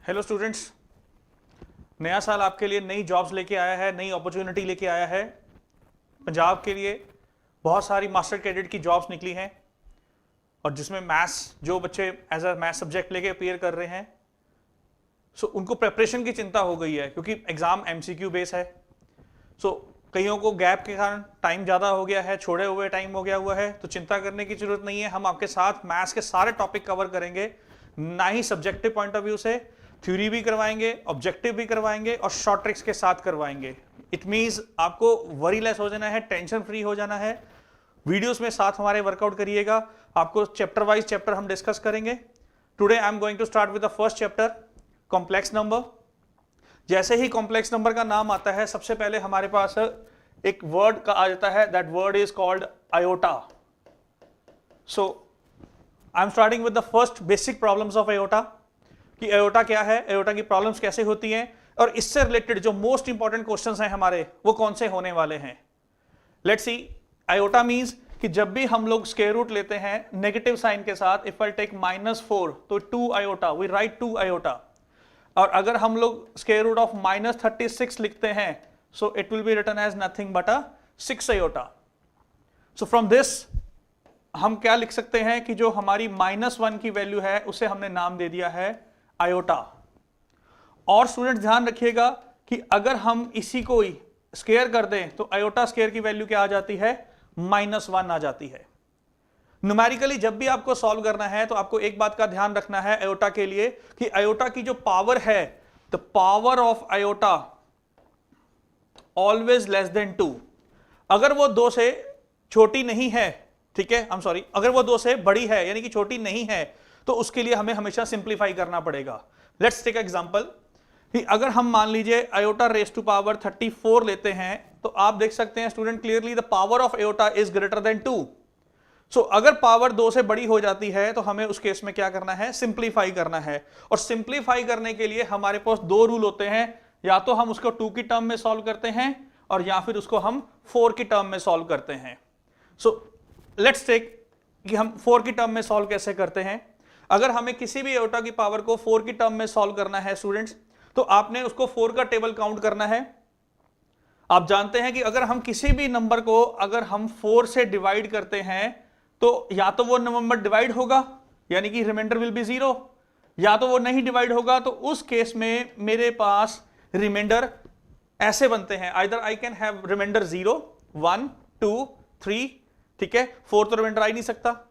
Hello students, नया साल आपके लिए नई जॉब्स लेके आया है, नई अपॉर्चुनिटी लेके आया है। पंजाब के लिए बहुत सारी मास्टर कैडेट की जॉब्स निकली हैं और जिसमें मैथ्स, जो बच्चे एज अ मैथ्स सब्जेक्ट लेके अपीयर कर रहे हैं, सो उनको प्रेपरेशन की चिंता हो गई है क्योंकि एग्जाम एमसीक्यू बेस है। सो कईयों को गैप के कारण टाइम ज़्यादा हो गया है, छोड़े हुए टाइम हो गया हुआ है, तो चिंता करने की जरूरत नहीं है। हम आपके साथ मैथ्स के सारे टॉपिक कवर करेंगे, ना ही सब्जेक्टिव पॉइंट ऑफ व्यू से, थ्योरी भी करवाएंगे, ऑब्जेक्टिव भी करवाएंगे और शॉर्ट ट्रिक्स के साथ करवाएंगे। इट मींस आपको वरी लेस हो जाना है, टेंशन फ्री हो जाना है। वीडियोस में साथ हमारे वर्कआउट करिएगा। आपको चैप्टर वाइज चैप्टर हम डिस्कस करेंगे। Today I am going to start with the first chapter, complex number. जैसे ही कॉम्प्लेक्स नंबर का नाम आता है, सबसे पहले हमारे पास एक वर्ड का आ जाता है, that word is called iota. So I am starting with the first basic problems of iota, कि आयोटा क्या है, आयोटा की प्रॉब्लम्स कैसे होती हैं, और इससे रिलेटेड जो मोस्ट इंपॉर्टेंट क्वेश्चंस हैं हमारे, वो कौन से होने वाले हैं। लेट्स सी, आयोटा मींस कि जब भी हम लोग स्क्वायर रूट लेते हैं नेगेटिव साइन के साथ, इफ आई टेक -4 तो 2 आयोटा, वी राइट 2 आयोटा। और अगर हम लोग स्क्वायर रूट ऑफ -36 लिखते हैं, so it will be written as nothing but a 6 iota. So from this हम क्या लिख सकते हैं कि जो हमारी -1 की वैल्यू है उसे हमने नाम दे दिया है आयोटा। और स्टूडेंट ध्यान रखिएगा कि अगर हम इसी को ही स्क्वायर कर दें तो आयोटा स्क्वायर की वैल्यू क्या आ जाती है, -1 आ जाती है। न्यूमेरिकली जब भी आपको सॉल्व करना है तो आपको एक बात का ध्यान रखना है आयोटा के लिए, कि आयोटा की जो पावर है, the power of iota always less than 2। अगर वो 2 से छोटी नहीं है, ठीक है, आई एम सॉरी, अगर वो 2 से बड़ी है यानी कि छोटी नहीं है, तो उसके लिए हमें हमेशा सिंप्लीफाई करना पड़ेगा। लेट्स टेक एग्जांपल कि अगर हम मान लीजिए आयोटा रेज टू पावर 34 लेते हैं, तो आप देख सकते हैं student clearly the power of iota is greater than 2। सो अगर पावर 2 से बड़ी हो जाती है तो हमें उस केस में क्या करना है, सिंप्लीफाई करना है। और सिंप्लीफाई करने के लिए हमारे पास 2 रूल होते हैं, या तो हम उसको 2 की टर्म में सॉल्व करते हैं और या फिर उसको हम 4 की टर्म में सॉल्व करते हैं। सो लेट्स टेक कि हम 4 की टर्म में सॉल्व कैसे करते हैं। अगर हमें किसी भी आयोटा की पावर को 4 की टर्म में सॉल्व करना है स्टूडेंट्स, तो आपने उसको 4 का टेबल काउंट करना है। आप जानते हैं कि अगर हम किसी भी नंबर को अगर हम 4 से डिवाइड करते हैं, तो या तो वो नंबर डिवाइड होगा यानी कि रिमाइंडर विल बी 0, या तो वो नहीं डिवाइड होगा, तो उस केस में मेरे पास रिमाइंडर ऐसे बनते हैं, either I can have reminder 0, 1, 2, 3, ठीक है, 4 तो रिमाइंडर आ ही नहीं सकता।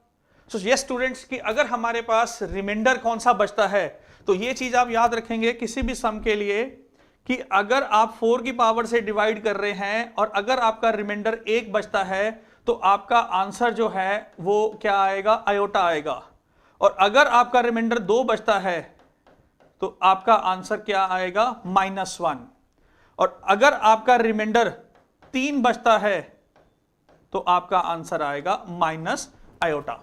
सो यस स्टूडेंट्स, कि अगर हमारे पास रिमाइंडर कौन सा बचता है, तो ये चीज आप याद रखेंगे किसी भी सम के लिए, कि अगर आप 4 की पावर से डिवाइड कर रहे हैं और अगर आपका रिमाइंडर 1 बचता है, तो आपका आंसर जो है वो क्या आएगा, आयोटा आएगा। और अगर आपका रिमाइंडर 2 बचता है तो आपका आंसर क्या आएगा, -1। और अगर आपका रिमाइंडर 3 बचता है तो आपका आंसर आएगा माइनस आयोटा।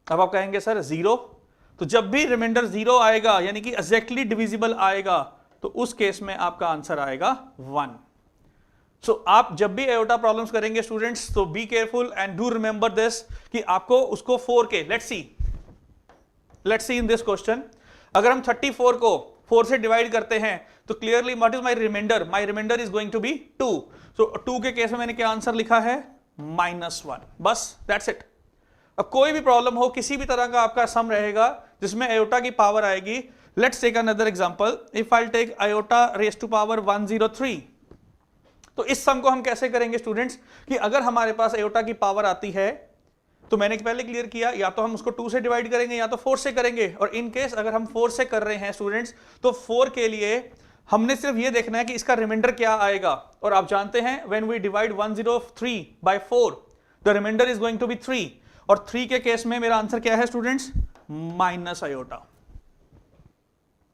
अब आप कहेंगे सर 0, तो जब भी रिमाइंडर 0 आएगा यानी कि एग्जैक्टली डिविजिबल आएगा, तो उस केस में आपका आंसर आएगा 1। सो आप जब भी आयोटा प्रॉब्लम्स करेंगे स्टूडेंट्स, तो be careful and do remember this, कि आपको उसको 4 के, let's see in this question, अगर हम 34 को 4 से डिवाइड करते हैं, तो clearly what is my reminder is going to be 2। So 2 के केस में मैंने क्या आंसर लिखा है, -1, बस दैट्स इट। अब कोई भी प्रॉब्लम हो, किसी भी तरह का आपका सम रहेगा जिसमें आयोटा की पावर आएगी, let's take another example, if I take iota raise to power 103, तो इस सम को हम कैसे करेंगे स्टूडेंट्स, कि अगर हमारे पास आयोटा की पावर आती है, तो मैंने पहले क्लियर किया, या तो हम उसको 2 से डिवाइड करेंगे या तो 4 से करेंगे। और इन केस अगर हम 4 से कर रहे हैं स्टूडेंट्स, तो 4 के लिए हमने सिर्फ ये देखना है कि इसका रिमाइंडर क्या आएगा। और आप जानते हैं when we divide 103 by 4, the reminder is going to be 3, और 3 के केस में मेरा आंसर क्या है स्टूडेंट्स, माइनस आयोटा।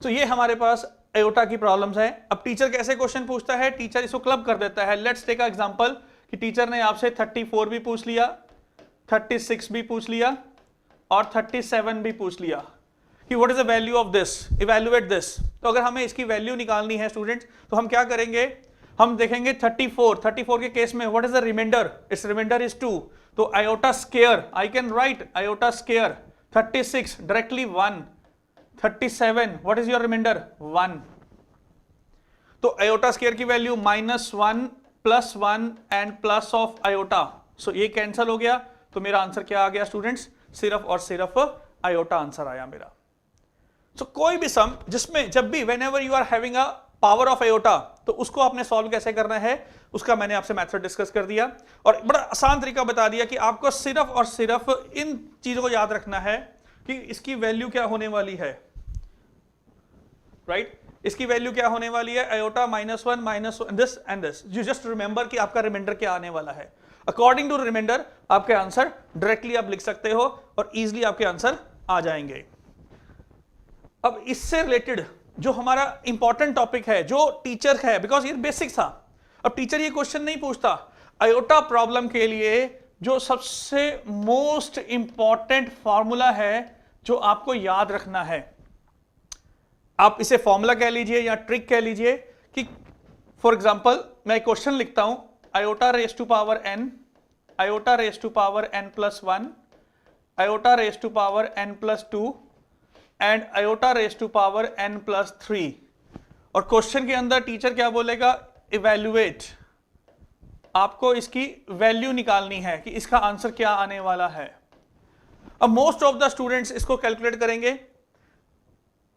तो ये हमारे पास आयोटा की प्रॉब्लम्स है। अब टीचर कैसे क्वेश्चन पूछता है, टीचर इसको क्लब कर देता है। लेट्स टेक एग्जांपल कि टीचर ने आपसे 34 भी पूछ लिया, 36 भी पूछ लिया और 37 भी पूछ लिया कि what is the value of this, evaluate this. तो अगर हमें इसकी वैल्यू निकालनी है स्टूडेंट्स, तो हम क्या करेंगे, हम देखेंगे 34 के केस में what is the remainder, it's remainder is 2, तो iota square, I can write iota square 36 directly 1, 37, what is your remainder 1। तो आयोटा स्क्वायर की value -1 +1 and plus of iota, so ये कैंसिल हो गया, तो मेरा आंसर क्या आ गया स्टूडेंट्स, सिर्फ और सिर्फ आयोटा आंसर आया मेरा। सो कोई भी सम जिसमें जब भी whenever you are having a power of iota, तो उसको आपने सॉल्व कैसे करना है उसका मैंने आपसे मेथड डिस्कस कर दिया और बड़ा आसान तरीका बता दिया कि आपको सिर्फ और सिर्फ इन चीजों को याद रखना है कि इसकी वैल्यू क्या होने वाली है, राइट इसकी वैल्यू क्या होने वाली है, iota -1 this and this, you just remember कि आपका रिमाइंडर क्या आने वाला है। अकॉर्डिंग टू रिमाइंडर आपके आंसर डायरेक्टली आप लिख सकते हो और इजीली आपके आंसर आ जाएंगे। अब इससे रिलेटेड जो हमारा इंपॉर्टेंट टॉपिक है, जो टीचर है, बिकॉज ये बेसिक था, अब टीचर ये क्वेश्चन नहीं पूछता, आयोटा प्रॉब्लम के लिए जो सबसे मोस्ट इंपॉर्टेंट फॉर्मूला है जो आपको याद रखना है, आप इसे फॉर्मूला कह लीजिए या ट्रिक कह लीजिए, कि फॉर एग्जांपल मैं एक क्वेश्चन लिखता हूं, iota raise to power n, iota raise to power n+1, iota raise to power n+2 and iota raise to power n+3, और क्वेश्चन के अंदर टीचर क्या बोलेगा, इवैल्यूएट, आपको इसकी वैल्यू निकालनी है कि इसका आंसर क्या आने वाला है। अब मोस्ट ऑफ द स्टूडेंट्स इसको कैलकुलेट करेंगे,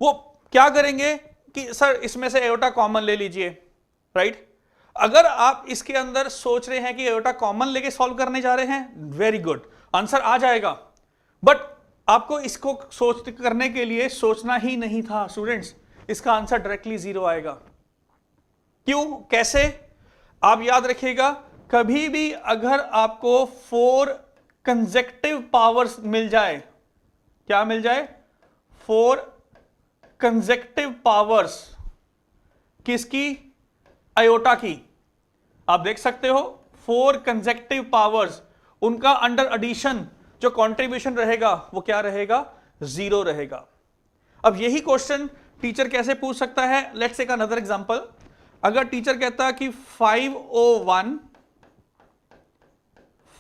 वो क्या करेंगे कि सर इसमें से आयोटा कॉमन ले लीजिए, राइट अगर आप इसके अंदर सोच रहे हैं कि आयोटा कॉमन लेके सॉल्व करने जा रहे हैं, वेरी गुड, आंसर आ जाएगा, बट आपको इसको सोच करने के लिए सोचना ही नहीं था स्टूडेंट्स, इसका आंसर डायरेक्टली 0 आएगा। क्यों, कैसे, आप याद रखिएगा, कभी भी अगर आपको 4 कंसेक्टिव पावर्स मिल जाए, क्या मिल जाए, 4 कंसेक्टिव पावर्स, किसकी, आयोटा की, आप देख सकते हो 4 कंसेक्टिव पावर्स, उनका अंडर एडिशन जो कंट्रीब्यूशन रहेगा वो क्या रहेगा, 0 रहेगा। अब यही क्वेश्चन टीचर कैसे पूछ सकता है, लेट्स टेक अनदर एग्जांपल, अगर टीचर कहता है कि 501,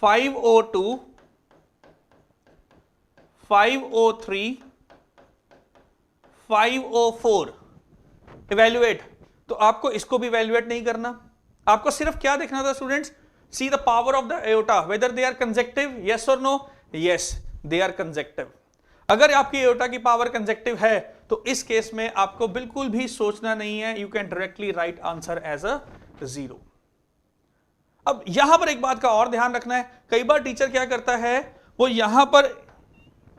502, 503, 504 इवैल्यूएट, तो आपको इसको भी इवैल्यूएट नहीं करना, आपको सिर्फ क्या देखना था students, see the power of the iota, whether they are consecutive, yes और no, yes they are consecutive. अगर आपकी आयोटा की पावर कंसेक्टिव है तो इस केस में आपको बिल्कुल भी सोचना नहीं है, you can directly write answer as a 0। अब यहां पर एक बात का और ध्यान रखना है, कई बार टीचर क्या करता है, वो यहां पर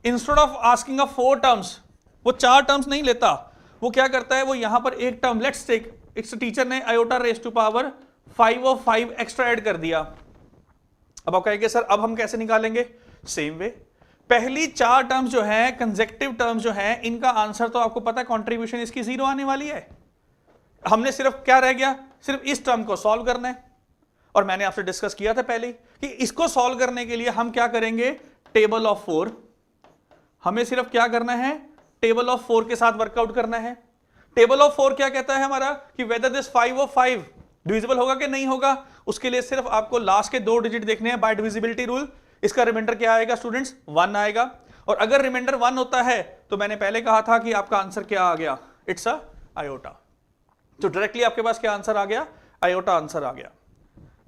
instead of asking a 4 terms, वो 4 टर्म्स नहीं लेता, वो क्या करता है, वो यहां पर एक टर्म, लेट्स टेक, इस टीचर ने iota raise to power 505 extra add कर दिया। अब आप कहेंगे सर अब हम कैसे निकालेंगे, सेम वे, पहली 4 टर्म्स जो है, कंसेक्टिव टर्म्स जो है, इनका आंसर तो आपको पता है कंट्रीब्यूशन इसकी 0 आने वाली है, हमने सिर्फ क्या रह गया, सिर्फ इस टर्म को सॉल्व करना है, और मैंने आपसे डिस्कस किया था पहले कि इसको सॉल्व करने के लिए हम क्या करेंगे, टेबल ऑफ 4, हमें सिर्फ क्या करना है, टेबल ऑफ 4 के साथ वर्कआउट करना है। टेबल ऑफ 4 क्या कहता है हमारा, कि वेदर दिस 505 डिविजिबल होगा कि नहीं होगा, उसके लिए सिर्फ आपको लास्ट के 2 डिजिट देखने हैं बाय डिविजिबिलिटी रूल। इसका रिमाइंडर क्या आएगा स्टूडेंट्स, 1 आएगा, और अगर रिमाइंडर 1 होता है तो मैंने पहले कहा था कि आपका आंसर क्या आ गया, इट्स अ आयोटा, तो डायरेक्टली आपके पास क्या आंसर आ गया, आयोटा आंसर आ गया।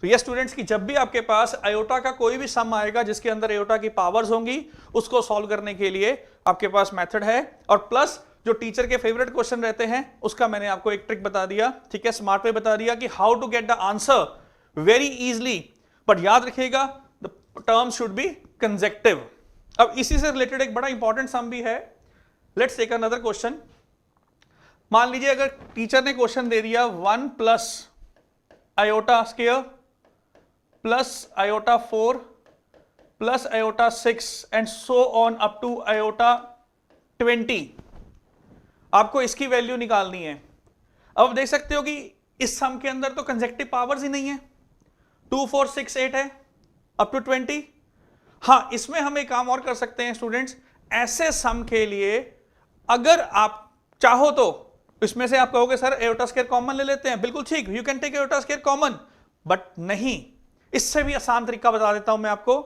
तो ये स्टूडेंट्स की जब भी आपके पास आयोटा का कोई भी सम आएगा जिसके अंदर आयोटा की पावर्स होंगी, उसको सॉल्व करने के लिए आपके पास मेथड है, और प्लस जो टीचर के फेवरेट क्वेश्चन रहते हैं उसका मैंने आपको एक ट्रिक बता दिया, ठीक है, स्मार्ट वे बता दिया कि how to get the answer very easily, but याद रखिएगा the term should be consecutive. अब इसी से रिलेटेड एक बड़ा इंपॉर्टेंट सम भी है, लेट्स टेक अनदर क्वेश्चन। मान लीजिए अगर टीचर ने क्वेश्चन दे दिया 1 plus iota square plus iota 4 plus iota 6 and so on up to iota 20, आपको इसकी वैल्यू निकालनी है। अब देख सकते हो कि इस सम के अंदर तो कंसेक्टिव पावर्स ही नहीं है, 2 4 6 8 है अप टू 20। हाँ, इसमें हम एक काम और कर सकते हैं स्टूडेंट्स, ऐसे सम के लिए अगर आप चाहो तो इसमें से आप कहोगे सर आयोटा स्क्वायर कॉमन ले लेते हैं, बिल्कुल ठीक, you can take iota square common, but नहीं, इससे भी आसान तरीका बता देता हूं मैं आपको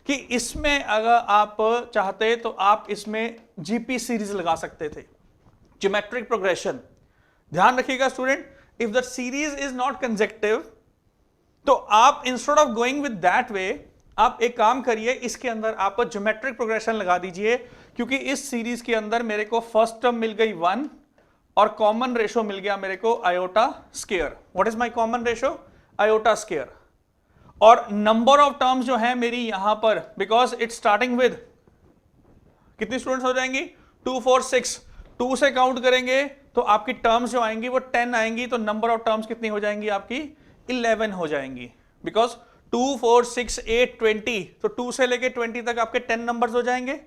कि इसमें अगर आप चाहते तो आप इसमें जीपी सीरीज लगा सकते थे। Geometric progression. ध्यान रखिएगा student, if the series is not consecutive, तो आप instead of going with that way, आप एक काम करिए, इसके अंदर आप ज्योमेट्रिक प्रोग्रेशन लगा दीजिए, क्योंकि इस सीरीज के अंदर मेरे को फर्स्ट टर्म मिल गई 1 और कॉमन रेशो मिल गया मेरे को iota square. What is my common ratio? Iota square. और नंबर ऑफ टर्म्स जो है मेरी यहां पर, बिकॉज इट्स स्टार्टिंग विद कितनी स्टूडेंट्स हो जाएंगी? 2 4 6, 2 से काउंट करेंगे तो आपकी टर्म्स जो आएंगी वो 10 आएंगी, तो नंबर ऑफ टर्म्स कितनी हो जाएंगी आपकी? 11 हो जाएंगी, बिकॉज 2 4 6 8 20, तो 2 से लेके 20 तक आपके 10 नंबर्स हो जाएंगे,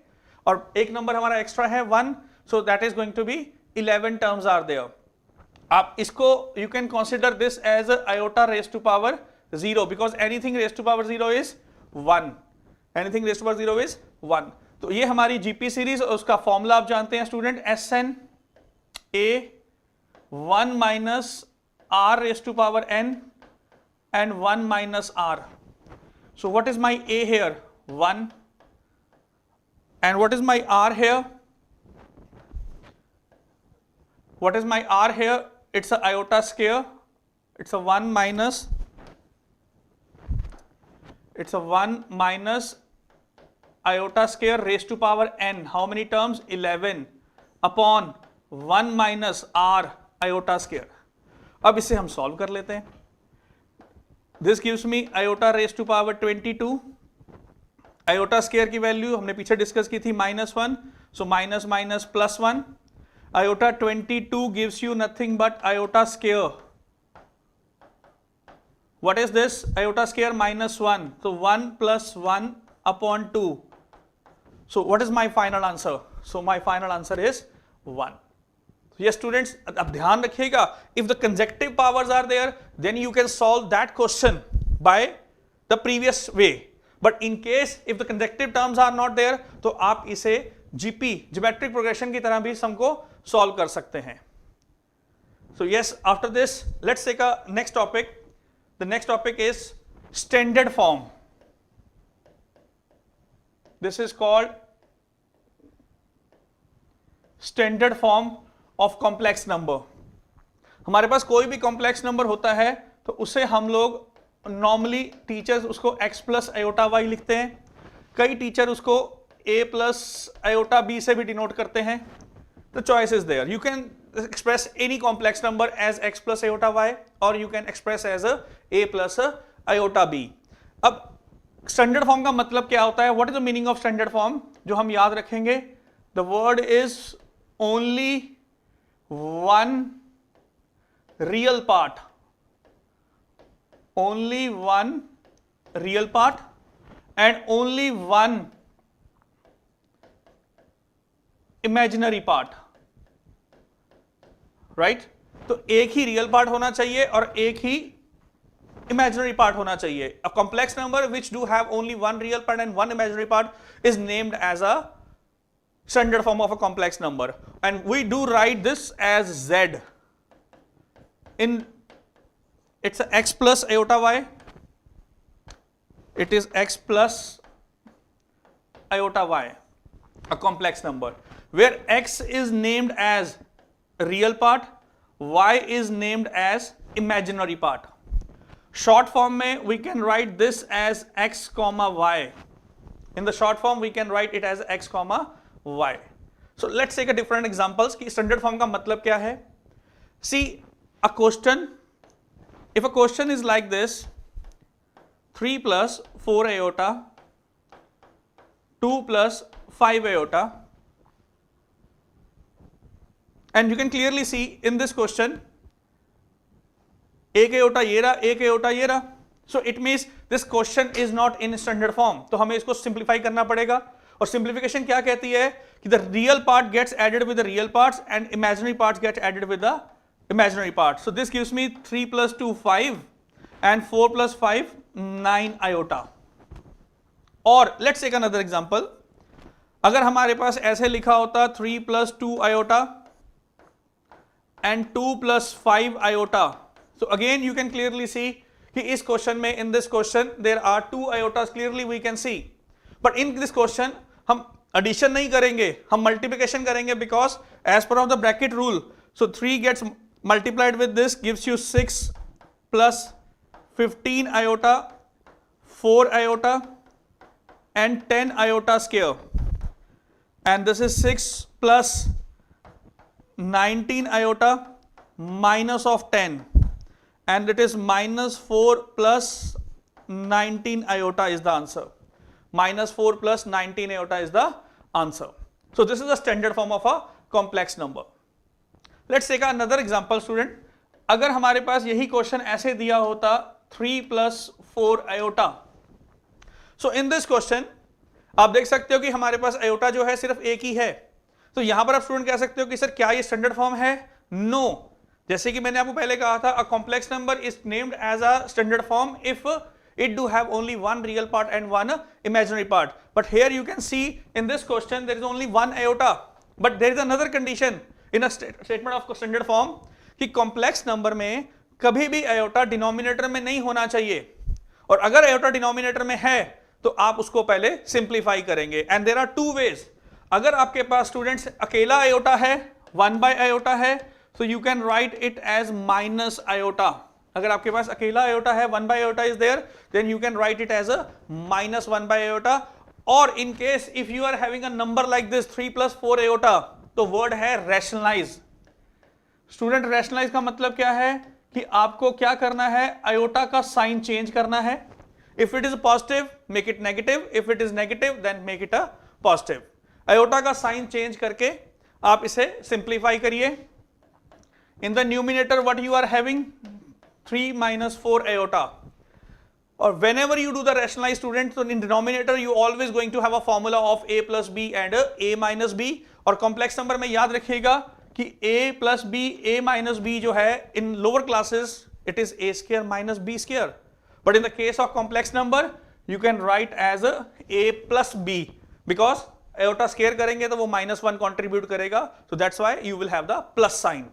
और एक नंबर हमारा एक्स्ट्रा है 1, so that is going to be 11 terms are there. आप इसको you can consider this as iota raise to power 0, because anything raise to power 0 is 1, anything raise to power 0 is 1। तो ये हमारी GP series, उसका formula आप जानते हैं student, SN A 1 minus R raised to power N and 1 minus R. So what is my A here? 1. And what is my R here? What is my R here? It's a iota square. It's a 1 minus. It's a 1 minus iota square raised to power N. How many terms? 11 upon 1 minus R iota square. अब इसे हम solve कर लेते हैं। This gives me iota raise to power 22। Iota square की value हमने पीछे discuss की थी -1, so minus minus +1। Iota 22 gives you nothing but iota square. What is this? Iota square -1, तो 1 + 1 upon 2. So what is my final answer? So my final answer is 1. Yes students, अब ध्यान रखिएगा, if the consecutive powers are there, then you can solve that question by the previous way. But in case if the consecutive terms are not there, तो आप इसे GP geometric progression की तरह भी सम को solve कर सकते हैं। So yes, after this, let's take a next topic. The next topic is standard form. This is called standard form of complex number. हमारे पास कोई भी कॉम्प्लेक्स नंबर होता है तो उसे हम लोग नॉर्मली टीचर्स उसको x + आयोटा y लिखते हैं, कई टीचर उसको a + आयोटा b से भी डिनोट करते हैं। The choice is there. You can express any complex number as x + iota y, or you can express as a + iota b. अब स्टैंडर्ड फॉर्म का मतलब क्या होता है? What is the meaning of standard form? जो हम याद रखेंगे, the word is only one real part, only one real part and only one imaginary part, right? तो एक ही रियल पार्ट होना चाहिए और एक ही imaginary part होना चाहिए. A complex number which do have only one real part and one imaginary part is named as a standard form of a complex number, and we do write this as z. In it's a x plus iota y. It is x plus iota y, a complex number where x is named as real part, y is named as imaginary part. Short form में we can write this as x comma y. In the short form we can write it as x comma y. So let's take a different examples कि standard form का मतलब क्या है. See a question, if a question is like this, 3 plus 4 iota, 2 plus 5 iota, and you can clearly see in this question एक aorta ये रहा, एक aorta ये रहा. So it means this question is not in standard form. तो हमें इसको simplify करना पड़ेगा. और सिंप्लीफिकेशन क्या कहती है कि the real part gets added with the real parts and imaginary parts get added with the imaginary part. So this gives me 3 plus 2 5 and 4 plus 5 9 iota. और let's take another example. अगर हमारे पास ऐसे लिखा होता 3 plus 2 iota and 2 plus 5 iota. So again you can clearly see कि इस question में in this question there are 2 iotas clearly we can see. But in this question हम एडिशन नहीं करेंगे, हम मल्टीप्लिकेशन करेंगे, because as per of the bracket rule, so 3 gets multiplied with this gives you 6 plus 15 iota, 4 iota and 10 iota square, and this is 6 plus 19 iota minus of 10, and it is minus 4 plus 19 iota is the answer. Minus 4 plus 19 iota is the answer. So this is the standard form of a complex number. Let's take another example, student. अगर हमारे पास यही question ऐसे दिया होता 3 plus 4 iota. So in this question आप देख सकते हो कि हमारे पास आयोटा जो है सिर्फ एक ही है, तो यहां पर आप स्टूडेंट कह सकते हो कि सर क्या ये स्टैंडर्ड फॉर्म है? नो. जैसे कि मैंने आपको पहले कहा था, a complex number is named as a standard form if it do have only one real part and one imaginary part. But here you can see in this question there is only one iota, but there is another condition in a statement of standard form कि complex number में कभी भी iota denominator में नहीं होना चाहिए, और अगर iota denominator में है तो आप उसको पहले simplify करेंगे. And there are two ways. अगर आपके पास students अकेला iota है, 1 by iota है, so you can write it as minus iota. अगर आपके पास अकेला iota है, 1 by iota is there, then you can write it as a minus 1 by iota. Or in case if you are having a number like this 3 plus 4 iota, तो word है rationalize. Student rationalize का मतलब क्या है कि आपको क्या करना है, iota का साइन चेंज करना है. If it is positive, make it negative. If it is negative, then make it a positive. iota का साइन चेंज करके आप इसे सिंप्लीफाई करिए. In the numerator what you are having, 3 minus 4 iota. Or whenever you do the rationalized, student, so in denominator you always going to have a formula of a plus b and a minus b. और complex number में याद रखिएगा कि a plus b, a minus b जो है in lower classes it is a square minus b square. But in the case of complex number you can write as a plus b, because iota square करेंगे तो वो -1 contribute करेगा, so that's why you will have the plus sign.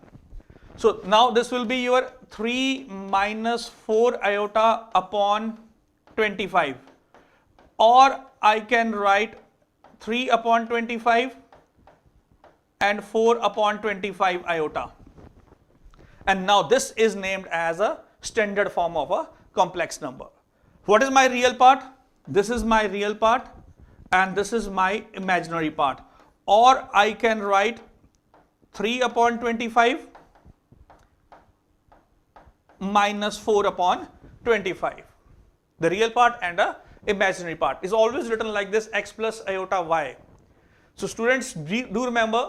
So now this will be your 3 minus 4 iota upon 25, or I can write 3 upon 25 and 4 upon 25 iota, and now this is named as a standard form of a complex number. What is my real part? This is my real part and this is my imaginary part. Or I can write 3 upon 25 minus 4 upon 25. The real part and the imaginary part is always written like this, x plus iota y. So students, do remember,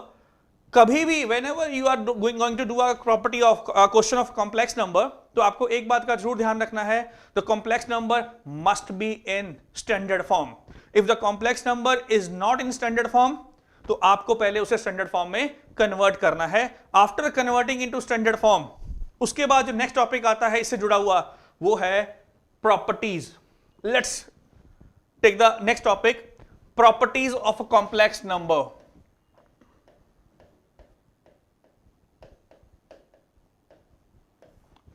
कभी भी whenever you are going to do a property of a question of complex number, तो आपको एक बात का जरूर ध्यान रखना है, the complex number must be in standard form. If the complex number is not in standard form, तो आपको पहले उसे standard form में convert करना है. After converting into standard form, उसके बाद जो नेक्स्ट टॉपिक आता है इससे जुड़ा हुआ, वो है properties. Let's take the next topic, properties of a complex number.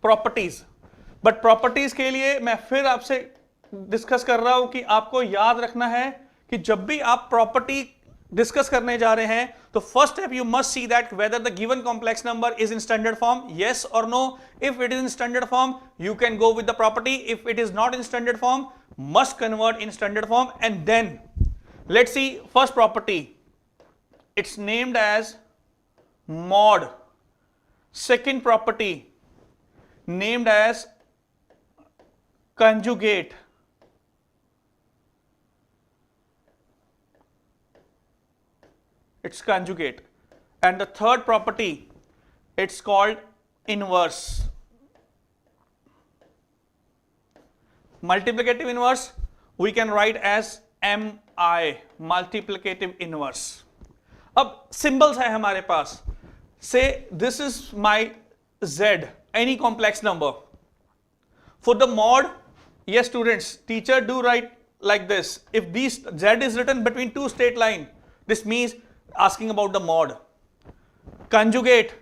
Properties, but properties के लिए मैं फिर आपसे डिस्कस कर रहा हूं कि आपको याद रखना है कि जब भी आप प्रॉपर्टी डिस्कस करने जा रहे हैं, तो first step you must see that whether the given complex number is in standard form, yes और no. If it is in standard form you can go with the property. If it is not in standard form, must convert in standard form. And then let's see first property, it's named as mod. Second property named as conjugate. It's conjugate. And the third property, it's called inverse. Multiplicative inverse we can write as mi, multiplicative inverse. अब symbols है हमारे पास. Say this is my z, any complex number. For the mod, yes students, teacher do write like this. If these z is written between two straight line, this means asking about the mod. Conjugate,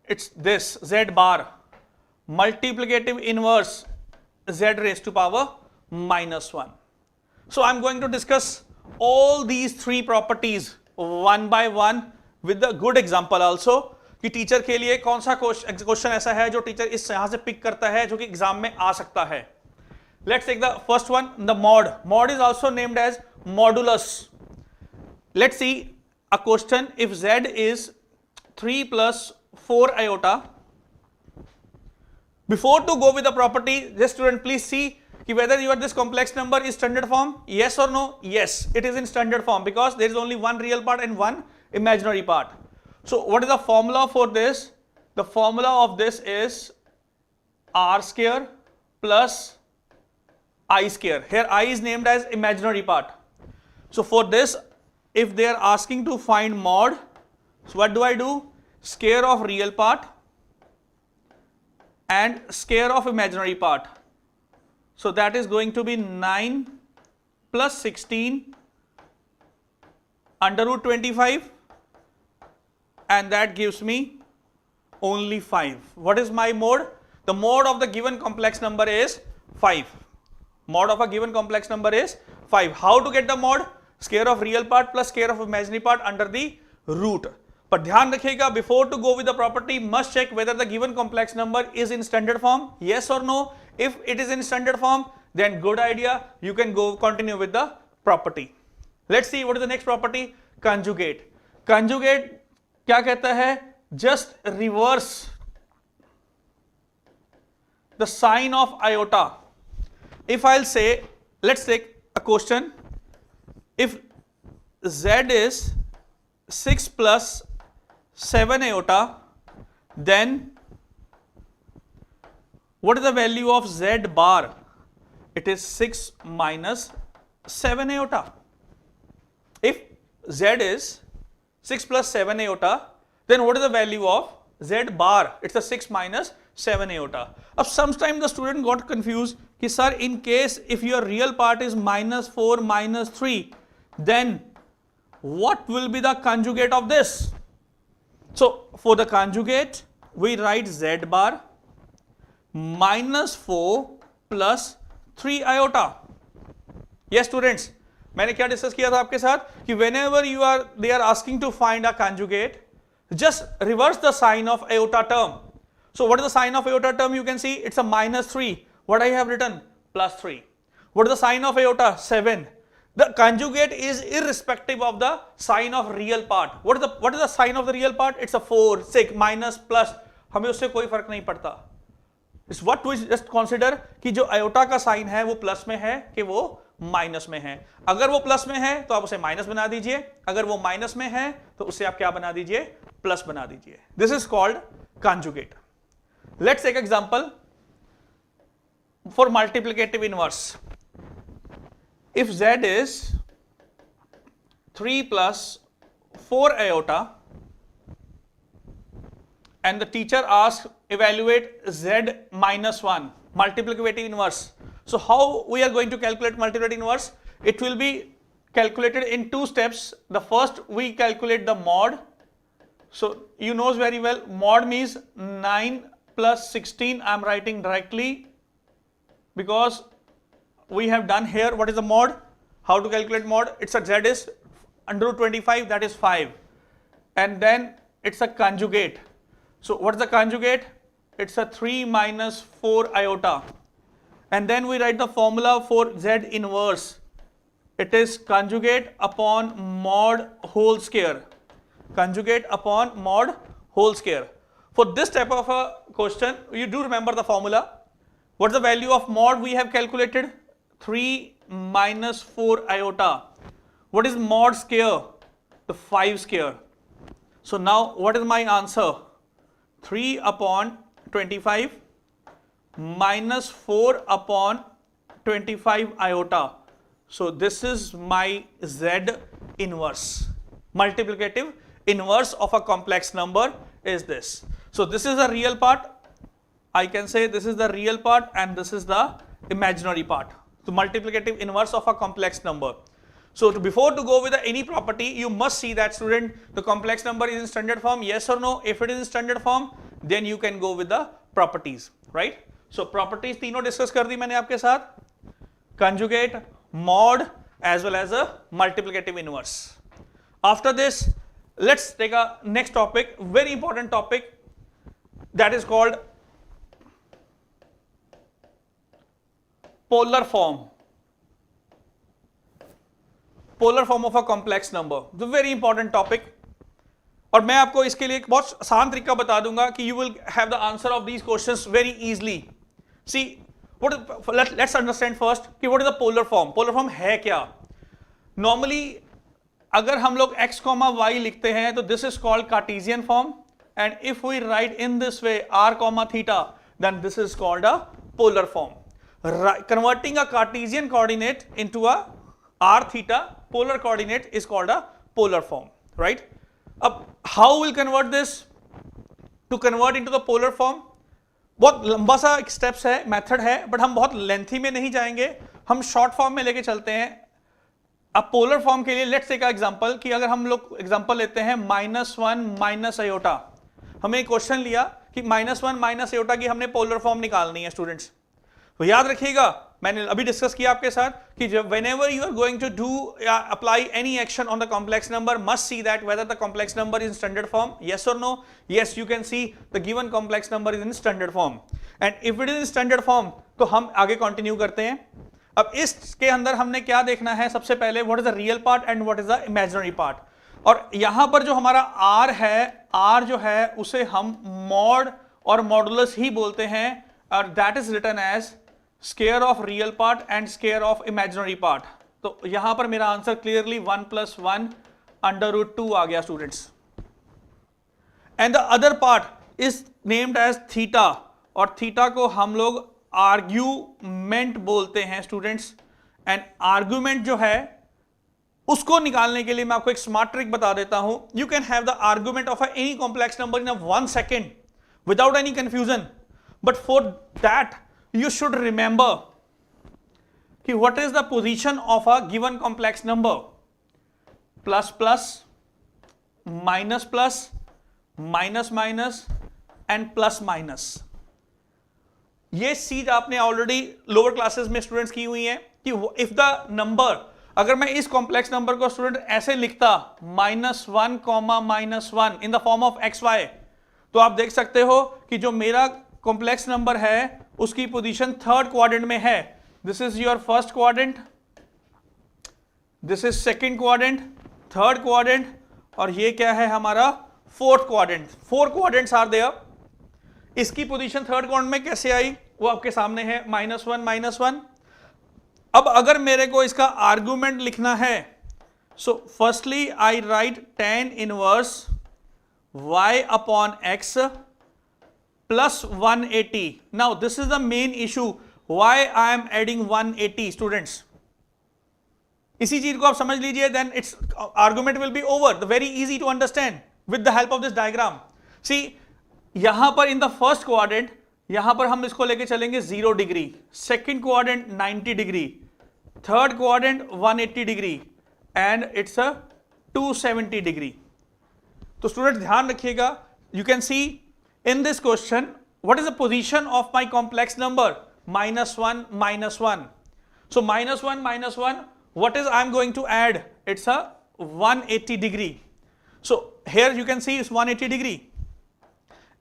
it's this z bar. Multiplicative inverse, z raised to power -1. So I'm going to discuss all these three properties one by one with the good example also कि teacher के लिए कौन सा question ऐसा है जो teacher इस यहां से पिक करता है जो कि एग्जाम में आ सकता है. Let's take the first one, the mod. Mod is also named as modulus. Let's see a question. If z is 3 plus 4 iota, before to go with the property, just student please see whether this complex number is standard form, yes or no. Yes, it is in standard form because there is only one real part and one imaginary part. So what is the formula for this? The formula of this is r square plus I square. Here I is named as imaginary part. So for this, if they are asking to find mod, so what do I do? Square of real part and square of imaginary part. So that is going to be 9 plus 16 under root 25, and that gives me only 5. What is my mod? The mod of the given complex number is 5. Mod of a given complex number is 5. How to get the mod? Square of real part plus square of imaginary part under the root. पर ध्यान रखिएगा, before to go with the property, must check whether the given complex number is in standard form, yes or no. If it is in standard form, then good idea, you can go continue with the property. Let's see what is the next property. Conjugate. Conjugate क्या कहता है? Just reverse the sign of iota. If I'll say, let's take a question. If z is 6 plus 7 iota, then what is the value of z bar? It is 6 minus 7 iota. If z is 6 plus 7 iota, then what is the value of z bar? It's a 6 minus 7 iota. Now sometimes the student got confused कि sir, in case if your real part is minus 4 minus 3, then what will be the conjugate of this? So for the conjugate, we write z bar minus 4 plus 3 iota. Yes students, मैंने क्या discuss किया था आपके साथ कि whenever they are asking to find a conjugate, just reverse the sign of iota term. So what is the sign of iota term? You can see it's a minus 3. What I have written? Plus 3. What is the sign of iota? 7. The conjugate is irrespective of the sign of real part. What is the sign of the real part? It's a 4, 6, minus, plus. हमें उससे कोई फर्क नहीं पड़ता. It's what we just consider कि जो iota का sign है वो प्लस में है कि वो माइनस में है. अगर वो प्लस में है तो आप उसे माइनस बना दीजिए, अगर वो माइनस में है तो उसे आप क्या बना दीजिए? प्लस बना दीजिए. This is called conjugate. Let's take example for multiplicative inverse. If z is 3 plus 4 iota and the teacher asks evaluate z minus 1, multiplicative inverse. So how we are going to calculate multiplicative inverse? It will be calculated in 2 steps. The first we calculate the mod. So you know very well mod means 9 plus 16. I am writing directly because we have done here. What is the mod? How to calculate mod? It's a z is under root 25, that is 5, and then it's a conjugate. So what is the conjugate? It's a 3 minus 4 iota, and then we write the formula for z inverse. It is conjugate upon mod whole square. Conjugate upon mod whole square. For this type of a question, you do remember the formula. What's the value of mod we have calculated? 3 minus 4 iota. What is mod square? The 5 square. So now what is my answer? 3 upon 25 minus 4 upon 25 iota. So this is my z inverse. Multiplicative inverse of a complex number is this. So this is the real part. I can say this is the real part and this is the imaginary part. So multiplicative inverse of a complex number. So before to go with any property, you must see that student the complex number is in standard form, yes or no. If it is in standard form, then you can go with the properties, right? So properties तीनों discuss कर दी मैंने आपके साथ. Conjugate, mod, as well as a multiplicative inverse. After this, let's take a next topic, very important topic, that is called polar form. Polar form of a complex number, the very important topic. और मैं आपको इसके लिए एक बहुत आसान तरीका बता दूंगा कि you will have the answer of these questions very easily. See, let's understand first कि what is the polar form. Polar form है क्या? Normally अगर हम लोग x, y लिखते हैं तो this is called Cartesian form, and if we write in this way r, theta, then this is called a polar form. Converting a Cartesian coordinate into a r theta polar coordinate is called a polar form, right? अब how will convert this to convert into the polar form? बहुत लंबा सा एक steps है, method है, but हम बहुत lengthy में नहीं जाएंगे, हम शॉर्ट फॉर्म में लेके चलते हैं. अब पोलर फॉर्म के लिए लेट्स टेक एग्जांपल कि अगर हम लोग एग्जांपल लेते हैं -1 माइनस आयोटा. हमें एक क्वेश्चन लिया कि -1 माइनस आयोटा की हमने पोलर फॉर्म निकालनी है स्टूडेंट्स. तो याद रखिएगा, मैंने अभी डिस्कस किया आपके साथ कि जब whenever you are going to do apply any action on the complex number, must see that whether the complex number is in standard form, yes or no. Yes, you can see the given complex number is in standard form, and if it is in standard form तो हम आगे continue करते हैं. अब इसके अंदर हमने क्या देखना है, सबसे पहले what is the real part and what is the imaginary part. और यहां पर जो हमारा r है, r जो है उसे हम मॉड और मॉडुलस ही बोलते हैं, और that is written as square of real part and square of imaginary part. तो यहां पर मेरा आंसर क्लियरली 1 + 1 √2 आ गया students. And the other part is named as theta, और थीटा को हम लोग आर्ग्यूमेंट बोलते हैं स्टूडेंट्स. एंड आर्ग्यूमेंट जो है उसको निकालने के लिए मैं आपको एक स्मार्ट ट्रिक बता देता हूं. You can have the argument of any complex number in 1 second without any confusion, but for that you should remember कि what is the position of a given complex number. Plus plus, minus plus, minus minus and plus minus. ये चीज आपने already lower classes में students की हुई है कि if the number, अगर मैं इस कॉम्प्लेक्स नंबर को स्टूडेंट ऐसे लिखता -1, -1 इन द फॉर्म ऑफ xy, तो आप देख सकते हो कि जो मेरा कॉम्प्लेक्स नंबर है उसकी पोजीशन थर्ड क्वाड्रेंट में है. This is your first quadrant, this is second quadrant, third quadrant, और ये क्या है हमारा fourth quadrant. 4 quadrants are there. इसकी पोजीशन थर्ड क्वाड्रेंट में कैसे आई वो आपके सामने है, -1 -1. अब अगर मेरे को इसका आर्गुमेंट लिखना है, so firstly I right tan inverse y upon x plus 180. Now this is the main issue, why I am adding 180 students. इसी चीज को आप समझ लीजिए, then its argument will be over. The very easy to understand with the help of this diagram. See, यहां पर in the first quadrant, यहां पर हम इसको लेके चलेंगे 0 degree, second quadrant 90 degree, third quadrant 180 degree, and it's a 270 degree. तो student ध्यान रखिएगा, you can see in this question, what is the position of my complex number? -1 -1. So -1 -1, what is I'm going to add? It's a 180 degree. So here you can see it's 180 degree.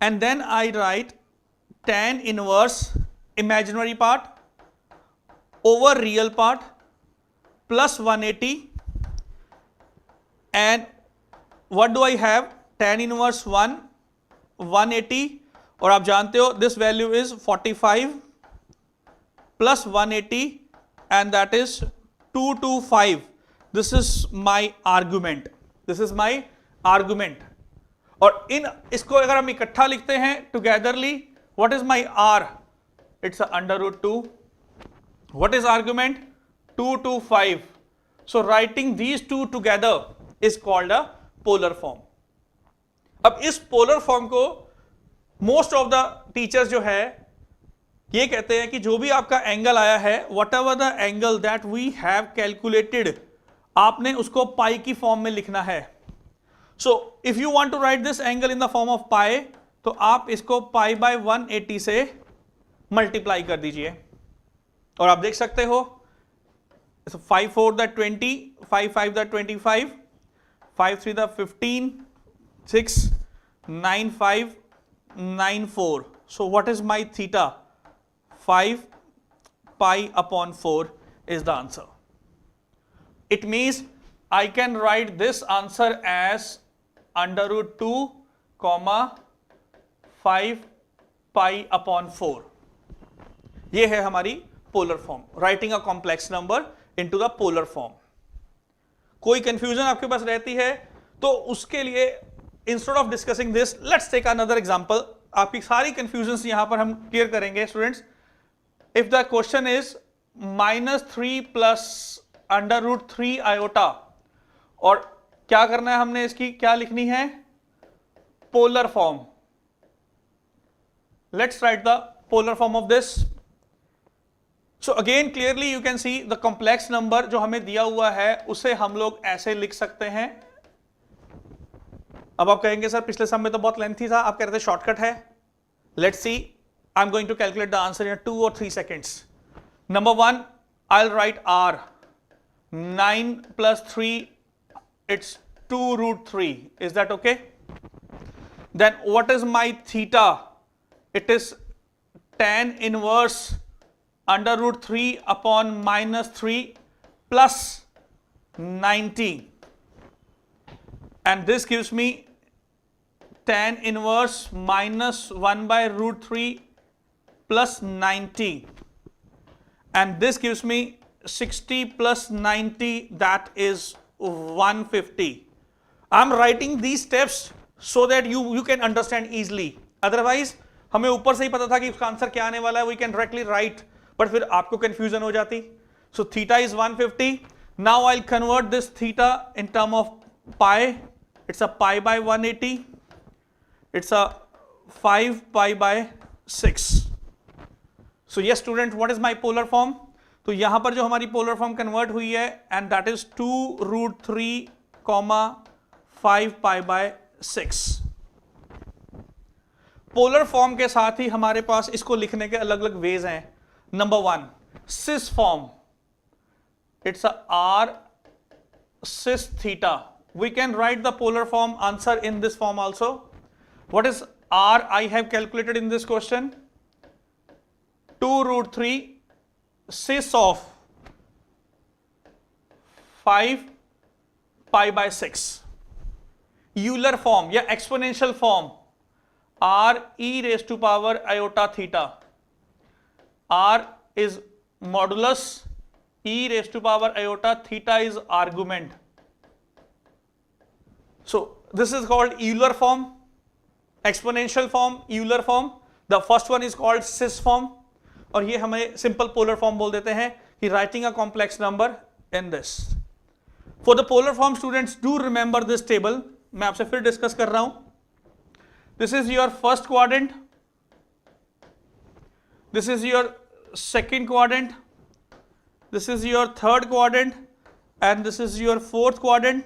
And then I write tan inverse imaginary part over real part plus 180. And what do I have? Tan inverse 180, और आप जानते हो this value is 45 plus 180 and that is 225. This is my argument, this is my argument. और इन इसको अगर हम इकट्ठा लिखते हैं togetherly, what is my R? It's √2. What is argument? 225. So writing these two together is called a polar form. अब इस पोलर फॉर्म को मोस्ट ऑफ द टीचर्स जो है ये कहते हैं कि जो भी आपका एंगल आया है, whatever the angle that we have calculated, आपने उसको पाई की फॉर्म में लिखना है. So if you want to write this angle in the form of pi, तो आप इसको π/180 से मल्टीप्लाई कर दीजिए, और आप देख सकते हो So 5 4 that 20, 5 5 that 25, 5 3 that 15, 6 9 5 9 4. So what is my theta? 5 pi upon 4 is the answer. It means I can write this answer as under root 2 comma 5 pi upon 4. ये है हमारी polar form, writing a complex number into the polar form. कोई confusion आपके पास रहती है तो उसके लिए instead of discussing this let's take another example. आपकी सारी कंफ्यूजन यहां पर हम क्लियर करेंगे students. If the question is -3 plus under root 3 iota, और क्या करना है हमने, इसकी क्या लिखनी है, polar form. Let's write the polar form of this. So again clearly you can see the complex number जो हमें दिया हुआ है उसे हम लोग ऐसे लिख सकते हैं. अब आप कहेंगे सर पिछले सम में तो बहुत लेंथी था, आप कह रहे थे शॉर्टकट है. Let's see, I am going to calculate the answer in 2 or 3 seconds. Number 1, I'll write R. 9 plus 3, it's 2 root 3. Is that okay? Then what is my theta? It is tan inverse under root 3 upon -3 plus 90. And this gives me tan inverse -1 by root 3 plus 90. And this gives me 60 plus 90, that is 150. I'm writing these steps so that you can understand easily. Otherwise हमें ऊपर से ही पता था कि उसका answer क्या आने वाला है, we can directly write, but फिर आपको confusion हो जाती. So theta is 150. Now I'll convert this theta in term of pi. It's a pi by 180. It's a 5 pi by 6. So yes student, what is my polar form? तो यहां पर जो हमारी polar form convert हुई है, and that is 2 root 3 comma 5 pi by 6. Polar form के साथ ही हमारे पास इसको लिखने के अलग अलग वेज हैं. Number 1, cis form. It's a R cis theta. We can write the polar form answer in this form also. What is R I have calculated in this question? 2 root 3 cis of 5 pi by 6. Euler form या exponential form, R e raised to power iota theta. R is modulus, e raised to power iota theta is argument. So this is called Euler form, exponential form, Euler form. The first one is called cis form. और ये हमें simple polar form बोल देते हैं कि writing a complex number in this. For the polar form students do remember this table. मैं आपसे फिर डिस्कस कर रहा हूं. This is your first quadrant, this is your second quadrant, this is your third quadrant, and this is your fourth quadrant.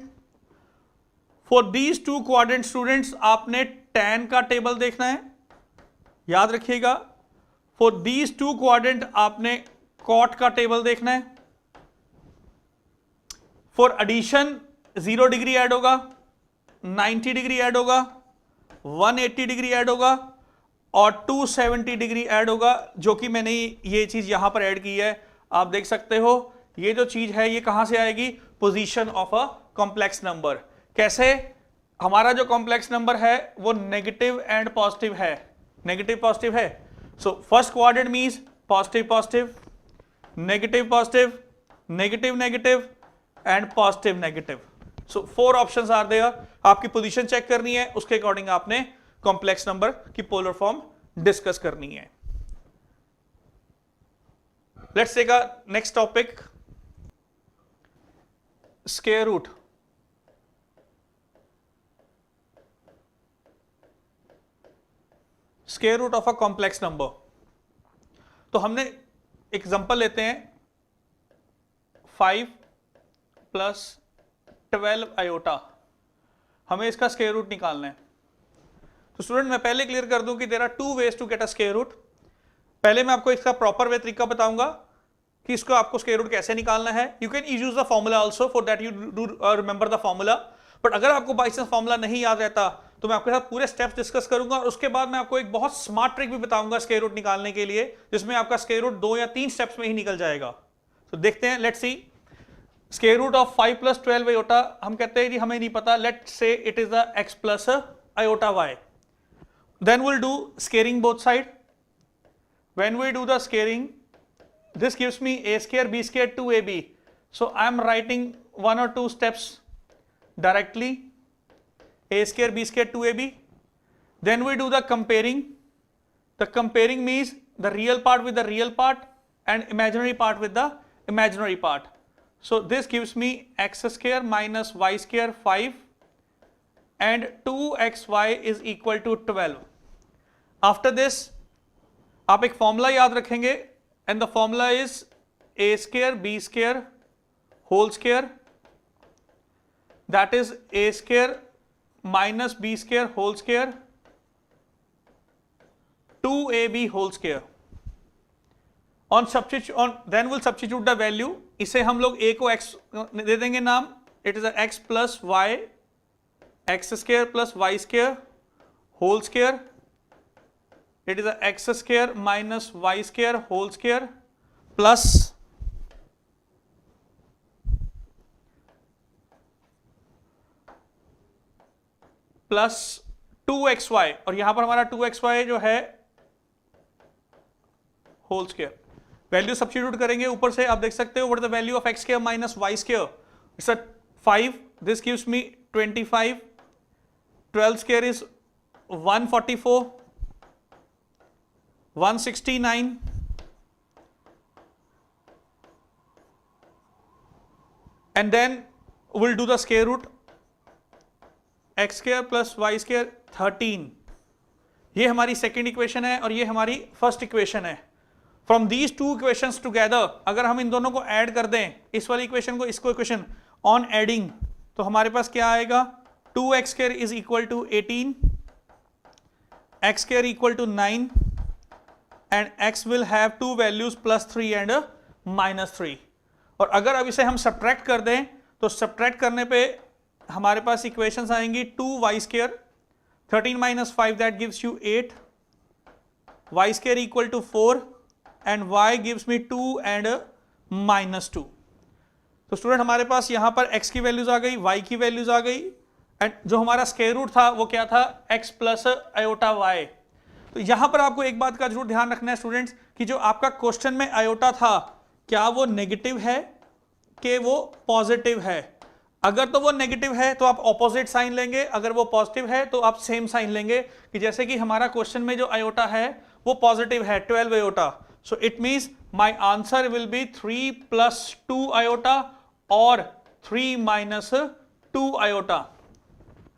For these 2 quadrant students आपने tan का table देखना है, याद रखिएगा. फॉर दीज 2 क्वाड्रेंट आपने cot का table देखना है. फॉर एडिशन 0 डिग्री ऐड होगा, 90 डिग्री ऐड होगा, 180 डिग्री ऐड होगा और 270 डिग्री ऐड होगा, जो कि मैंने ये चीज यहां पर ऐड की है. आप देख सकते हो ये जो चीज है ये कहां से आएगी, position of a complex number. कैसे, हमारा जो कॉम्प्लेक्स नंबर है वो नेगेटिव एंड पॉजिटिव है, नेगेटिव पॉजिटिव है. So first quadrant means positive positive, negative positive, negative negative and positive negative. So 4 options are there. आपकी पोजीशन चेक करनी है, उसके अकॉर्डिंग आपने कॉम्प्लेक्स नंबर की पोलर फॉर्म डिस्कस करनी है. Let's take a next topic, square root. Square root of a complex number. तो हमने एग्जांपल लेते हैं 5 प्लस 12 आयोटा. हमें इसका स्क्वायर रूट निकालना है. तो स्टूडेंट मैं पहले क्लियर कर दूं कि there are 2 ways to get a square root. पहले मैं आपको इसका प्रॉपर वे तरीका बताऊंगा, कि इसको आपको स्क्वायर रूट कैसे निकालना है. You can use the formula also, for that you do remember the formula. But अगर आपको बाई चांस फॉर्मूला नहीं याद रहता तो मैं आपके साथ पूरे स्टेप्स डिस्कस करूंगा और उसके बाद मैं आपको एक बहुत स्मार्ट ट्रिक भी बताऊंगा स्क्वायर रूट निकालने के लिए, जिसमें आपका स्क्वायर रूट 2 या 3 स्टेप्स में ही निकल जाएगा. तो देखते हैं, let's see. Square root of 5 plus 12 iota, हम कहते हैं जी हमें नहीं पता, let's say it is the x plus iota y. Then will do squaring both side. When we do the squaring, this gives me a square b square 2ab. So I am writing 1 or 2 steps directly. A square b square 2ab. Then we do the comparing. The comparing means the real part with the real part and imaginary part with the imaginary part. So this gives me x square minus y square 5 and 2xy is equal to 12. After this आप एक formula याद रखेंगे, and the formula is a square b square whole square, that is a square minus b square whole square 2ab whole square. Then we'll substitute the value. इसे हम लोग a को x दे देंगे नाम, it is a x plus y, x square plus y square whole square. It is a x square minus y square whole square plus 2xy, और यहां पर हमारा 2xy जो है होल स्क्वायर. वैल्यू सब्स्टिट्यूट करेंगे ऊपर से, आप देख सकते हो what is the value of x square minus y square. It's a 5, this gives me 25, 12 square is 144, 169, and then we'll do the square root. x square plus y square 13. ये हमारी second equation है और ये हमारी first equation है. From these two equations together, अगर हम इन दोनों को ऐड कर दें, इस वाली इक्वेशन को इसको इक्वेशन, ऑन एडिंग, तो हमारे पास क्या आएगा, 2x square is equal to 18, x square equal to 9, and x will have two values plus 3 and minus 3. और अगर अब इसे हम सब्ट्रैक्ट कर दें तो सब्ट्रैक्ट करने पे हमारे पास इक्वेशंस आएंगी 2y square, 13 minus 5 that gives you 8, y square equal to 4 and y gives me 2 and minus 2. तो स्टूडेंट हमारे पास यहां पर x की वैल्यूज आ गई, y की वैल्यूज आ गई, एंड जो हमारा स्क्वायर रूट था वो क्या था, x प्लस आयोटा y. तो यहां पर आपको एक बात का जरूर ध्यान रखना है स्टूडेंट्स कि जो आपका क्वेश्चन में आयोटा था क्या वो नेगेटिव है कि वो पॉजिटिव है. अगर तो वो नेगेटिव है तो आप ऑपोजिट साइन लेंगे, अगर वो पॉजिटिव है तो आप सेम साइन लेंगे. कि जैसे कि हमारा क्वेश्चन में जो आयोटा है वो पॉजिटिव है 12 iota, so it means my answer will be 3 plus 2 iota और 3 minus 2 iota.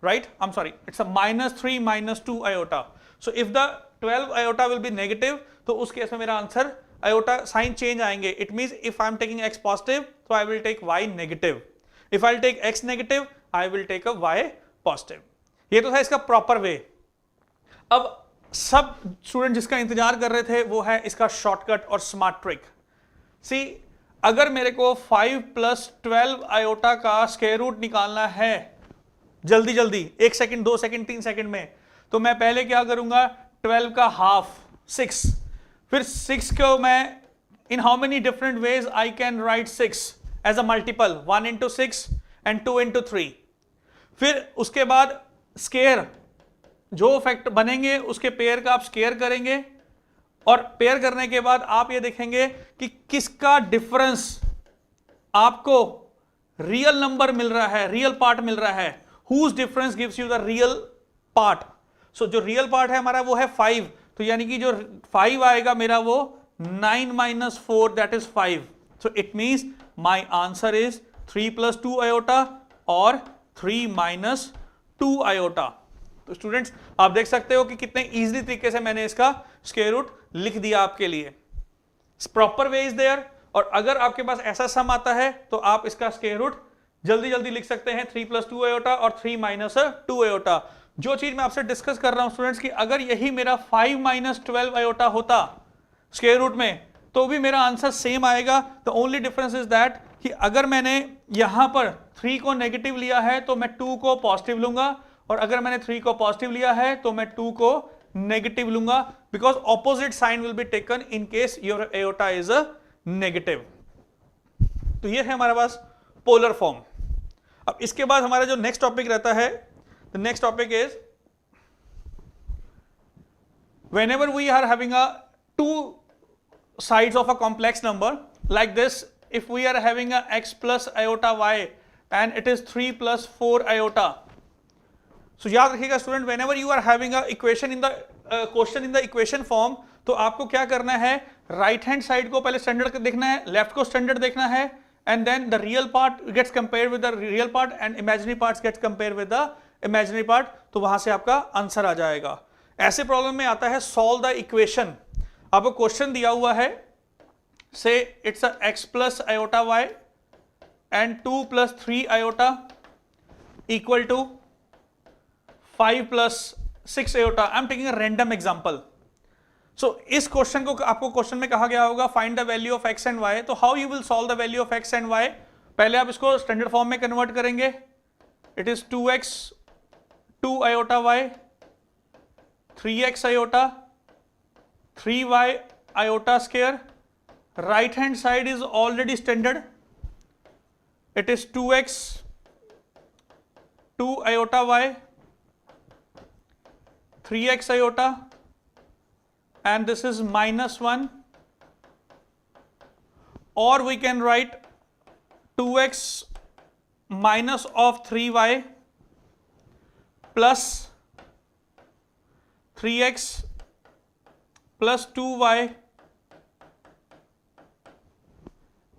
Right, I am sorry, it's a minus 3 minus 2 iota. So if the 12 iota will be negative तो उस case में मेरा answer iota sign change आएंगे. It means if I am taking x positive तो I will take y negative, if I take x negative I will take a y positive. ये तो था इसका प्रॉपर वे. अब सब स्टूडेंट जिसका इंतजार कर रहे थे वो है इसका शॉर्टकट और स्मार्ट ट्रिक. सी, अगर मेरे को 5 प्लस 12 आयोटा का स्क्वायर रूट निकालना है जल्दी जल्दी 1 सेकंड 2 सेकंड 3 सेकंड में, तो मैं पहले क्या करूंगा, 12 का हाफ 6, फिर 6 को मैं in how many different ways I can write 6 as a multiple, 1 into 6 and 2 into 3. फिर उसके बाद स्क्वायर जो फैक्ट बनेंगे उसके पेयर का आप स्क्वायर करेंगे और पेयर करने के बाद आप ये देखेंगे कि किसका डिफरेंस आपको रियल नंबर मिल रहा है, रियल पार्ट मिल रहा है. Whose difference gives you the real part. So जो रियल पार्ट है हमारा वो है 5, तो यानी कि जो 5 आएगा मेरा वो 9 minus 4 that is 5. So it means my answer is 3 plus 2 iota or 3 minus 2 iota. तो स्टूडेंट्स आप देख सकते हो कि कितने इजीली तरीके से मैंने इसका स्क्वायर रूट लिख दिया आपके लिए. Proper way is there. और अगर आपके पास ऐसा सम आता है तो आप इसका स्क्वायर रूट जल्दी जल्दी लिख सकते हैं 3 plus 2 iota और 3 minus 2 iota. जो चीज मैं आपसे डिस्कस कर रहा हूं स्टूडेंट्स कि अगर यही मेरा 5 minus 12 iota होता स्क्वायर रूट में तो भी मेरा आंसर सेम आएगा। The only difference is that कि अगर मैंने यहां पर 3 को नेगेटिव लिया है तो मैं 2 को पॉजिटिव लूंगा, और अगर मैंने 3 को पॉजिटिव लिया है तो मैं 2 को नेगेटिव लूंगा, because opposite sign will be taken in case your iota is a negative. तो ये है हमारे पास पोलर फॉर्म। अब इसके बाद हमारा जो नेक्स्ट टॉपिक रहता है, the next topic is whenever we are having a two sides of a complex number like this, if we are having a x plus iota y and it is 3 plus 4 iota, so याद रखिएगा student, whenever you are having a equation in the question in the equation form, तो आपको क्या करना है, right hand side को पहले standard देखना है, लेफ्ट को स्टैंडर्ड देखना है, and then the real part gets compared with the real part and imaginary parts gets compared with the imaginary part, तो वहां से आपका आंसर आ जाएगा। ऐसे प्रॉब्लम में आता है सॉल्व द इक्वेशन। आपको क्वेश्चन दिया हुआ है, say it's a x plus iota y and 2 plus 3 iota equal to 5 plus 6 iota. I am taking a random example. So इस क्वेश्चन को आपको क्वेश्चन में कहा गया होगा find the value of x and y। तो how you will solve the value of x and y? पहले आप इसको स्टैंडर्ड फॉर्म में कन्वर्ट करेंगे। It is 2x 2 iota y 3x iota 3y iota square, right hand side is already standard, it is 2x 2 iota y 3x iota, and this is -1, or we can write 2x minus of 3y plus 3x plus 2y,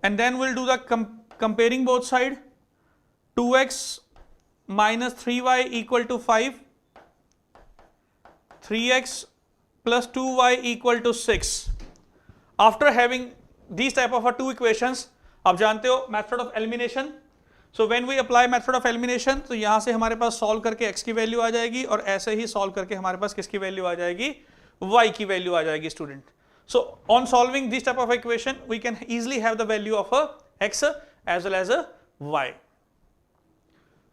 and then we'll do the comparing both side. 2x minus 3y equal to 5, 3x plus 2y equal to 6. After having these type of two equations, आप जानते हो method of elimination. So when we apply method of elimination, तो यहां से हमारे पास solve करके x की वैल्यू आ जाएगी, और ऐसे ही सॉल्व करके हमारे पास किसकी वैल्यू आ जाएगी, y की वैल्यू आ जाएगी student. So on solving this type of equation we can easily have the value of x as well as y।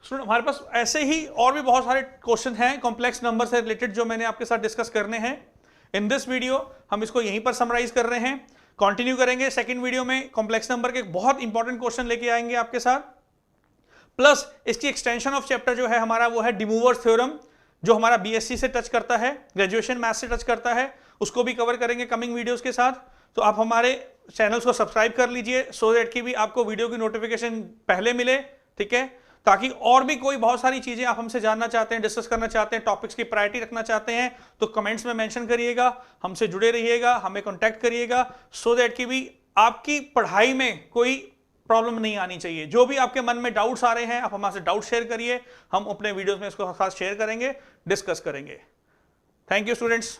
Student हमारे पास ऐसे ही और भी बहुत सारे क्वेश्चन हैं कॉम्प्लेक्स नंबर से रिलेटेड जो मैंने आपके साथ डिस्कस करने हैं। इन दिस वीडियो हम इसको यहीं पर समराइज कर रहे हैं, कंटिन्यू करेंगे। सेकंड वीडियो में कॉम्प्लेक्स नंबर के बहुत इंपॉर्टेंट क्वेश्चन लेके आएंगे आपके साथ, प्लस इसकी एक्सटेंशन ऑफ चैप्टर जो है हमारा वो है डिमूवर्स थ्योरम, जो हमारा बीएससी से टच करता है, ग्रेजुएशन मैथ्स से टच करता है, उसको भी कवर करेंगे कमिंग वीडियोस के साथ। तो आप हमारे चैनल्स को सब्सक्राइब कर लीजिए सो दैट कि भी आपको वीडियो की नोटिफिकेशन पहले मिले, ठीक है, ताकि और भी कोई बहुत सारी चीजें आप हमसे जानना चाहते हैं, डिस्कस करना चाहते हैं, टॉपिक्स की प्रायोरिटी रखना चाहते हैं, तो कमेंट्स में मेंशन करिएगा, हमसे जुड़े रहिएगा, हमें कॉन्टैक्ट करिएगा, सो दैट कि भी आपकी पढ़ाई में कोई प्रॉब्लम नहीं आनी चाहिए। जो भी आपके मन में डाउट्स आ रहे हैं, आप हमारे डाउट शेयर करिए, हम अपने वीडियोस में इसको साथ शेयर करेंगे, डिस्कस करेंगे। Thank you students.